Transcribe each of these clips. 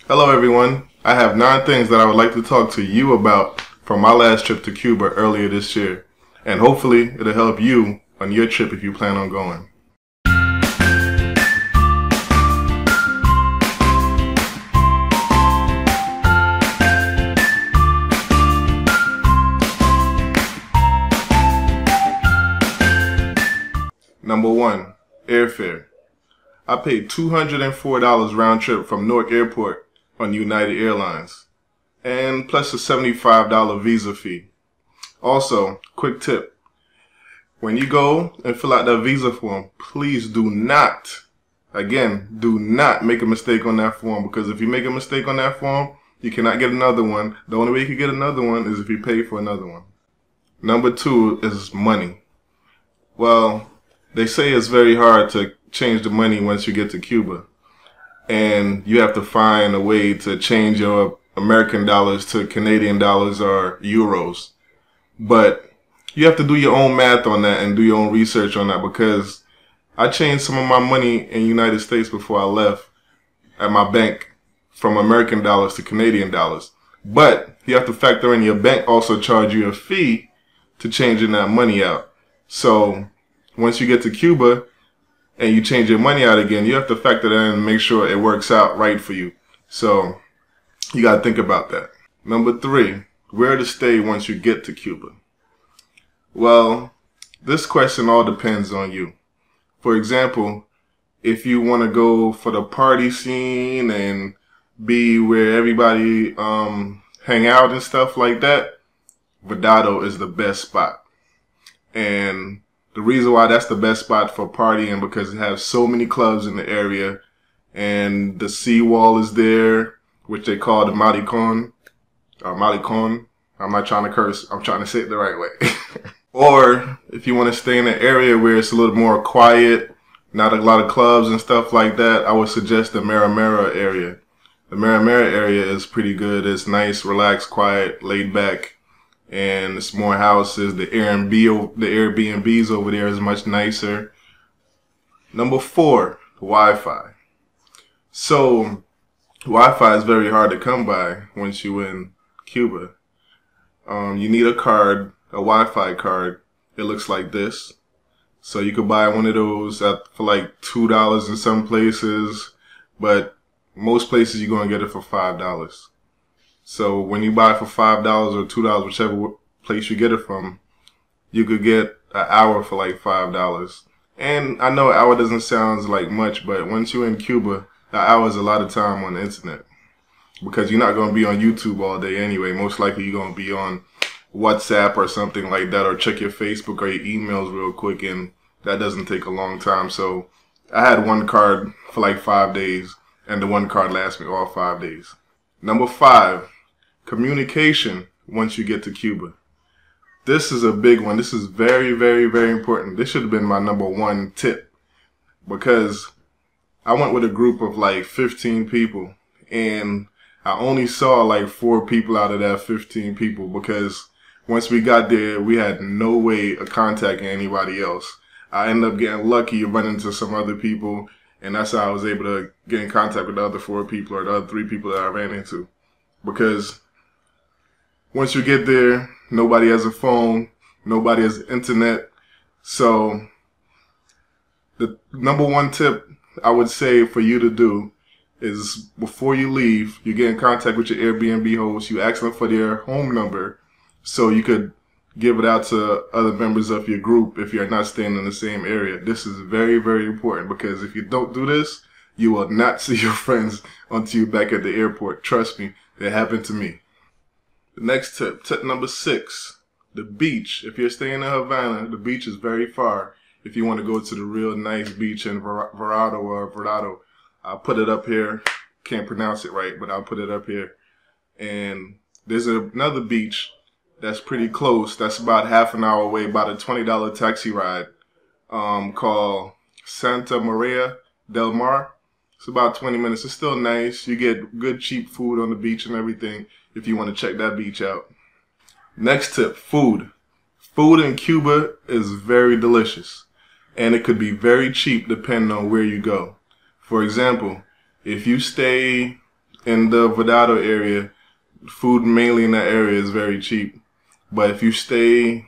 Hello everyone, I have 9 things that I would like to talk to you about from my last trip to Cuba earlier this year. And hopefully it'll help you on your trip if you plan on going. Number 1, airfare. I paid $204 round trip from Newark Airport on United Airlines, and plus a $75 visa fee. Also, quick tip, when you go and fill out that visa form, please do not make a mistake on that form, because if you make a mistake on that form, you cannot get another one. The only way you can get another one is if you pay for another one. Number 2 is money. Well, they say it's very hard to change the money once you get to Cuba, and you have to find a way to change your American dollars to Canadian dollars or euros. But you have to do your own math on that and do your own research on that, because I changed some of my money in the United States before I left at my bank from American dollars to Canadian dollars. But you have to factor in your bank also charge you a fee to changing that money out. So once you get to Cuba and you change your money out again, you have to factor that in and make sure it works out right for you. So you got to think about that. Number 3, where to stay once you get to Cuba. Well, this question all depends on you. For example, if you want to go for the party scene and be where everybody hang out and stuff like that, Vedado is the best spot. And the reason why that's the best spot for partying, because it has so many clubs in the area, and the seawall is there, which they call the Malecon. I'm not trying to curse, I'm trying to say it the right way. Or if you want to stay in an area where it's a little more quiet, not a lot of clubs and stuff like that, I would suggest the Mera area. The Mera area is pretty good. It's nice, relaxed, quiet, laid back. And it's more houses. The Airbnbs over there is much nicer. Number 4, Wi-Fi. So Wi-Fi is very hard to come by once you're in Cuba. You need a card, a Wi-Fi card. It looks like this. So you could buy one of those for like $2 in some places, but most places you're going to get it for $5. So when you buy it for $5 or $2, whichever place you get it from, you could get an hour for like $5. And I know an hour doesn't sound like much, but once you're in Cuba, an hour is a lot of time on the internet, because you're not going to be on YouTube all day anyway. Most likely you're going to be on WhatsApp or something like that, or check your Facebook or your emails real quick, and that doesn't take a long time. So I had one card for like 5 days, and the one card lasts me all 5 days. Number 5. Communication once you get to Cuba. This is a big one. This is very, very, very important. This should have been my number 1 tip, because I went with a group of like 15 people, and I only saw like 4 people out of that 15 people, because once we got there, we had no way of contacting anybody else. I ended up getting lucky, running into some other people, and that's how I was able to get in contact with the other 4 people or the other 3 people that I ran into. Because once you get there, nobody has a phone, nobody has internet. So the number 1 tip I would say for you to do is, before you leave, you get in contact with your Airbnb host, you ask them for their home number so you could give it out to other members of your group if you're not staying in the same area. This is very, very important, because if you don't do this, you will not see your friends until you're back at the airport. Trust me, it happened to me. The next tip, tip number 6, the beach. If you're staying in Havana, the beach is very far. If you want to go to the real nice beach in Vedado, I'll put it up here. Can't pronounce it right, but I'll put it up here. And there's another beach that's pretty close. That's about half an hour away, about a $20 taxi ride, called Santa Maria del Mar. It's about 20 minutes. It's still nice. You get good cheap food on the beach and everything if you want to check that beach out. Next tip, food. Food in Cuba is very delicious, and it could be very cheap depending on where you go. For example, if you stay in the Vedado area, food mainly in that area is very cheap. But if you stay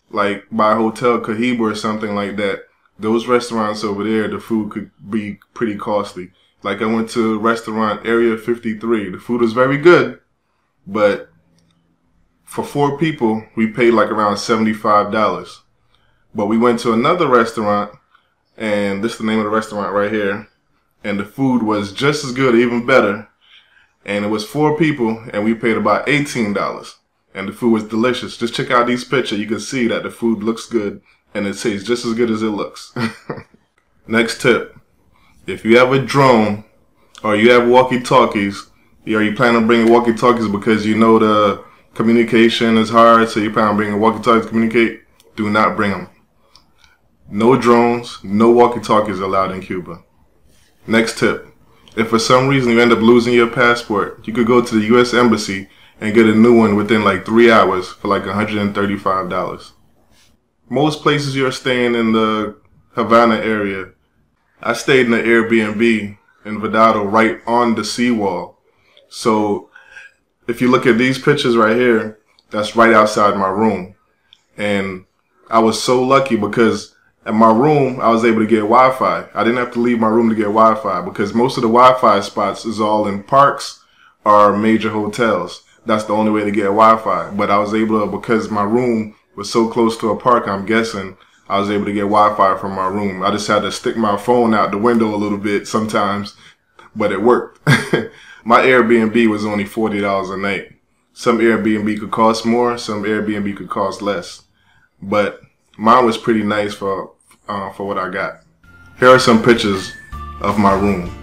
like by Hotel Cohiba or something like that, those restaurants over there, the food could be pretty costly. Like I went to restaurant Area 53. The food was very good, but for 4 people, we paid like around $75. But we went to another restaurant, and this is the name of the restaurant right here, and the food was just as good, even better. And it was 4 people, and we paid about $18. And the food was delicious. Just check out these pictures. You can see that the food looks good, and it tastes just as good as it looks. Next tip. If you have a drone, or you have walkie-talkies, or you plan on bringing walkie-talkies because you know the communication is hard, so you plan on bringing walkie-talkies to communicate, do not bring them. No drones, no walkie-talkies allowed in Cuba. Next tip. If for some reason you end up losing your passport, you could go to the U.S. Embassy and get a new one within like 3 hours for like $135. Most places you're staying in the Havana area, I stayed in the Airbnb in Vedado right on the seawall. So if you look at these pictures right here, that's right outside my room. And I was so lucky because at my room, I was able to get Wi-Fi. I didn't have to leave my room to get Wi-Fi because most of the Wi-Fi spots is all in parks or major hotels. That's the only way to get Wi-Fi. But I was able to, because my room was so close to a park, I'm guessing, I was able to get Wi-Fi from my room. I just had to stick my phone out the window a little bit sometimes, but it worked. My Airbnb was only $40 a night. Some Airbnb could cost more, some Airbnb could cost less. But mine was pretty nice for what I got. Here are some pictures of my room.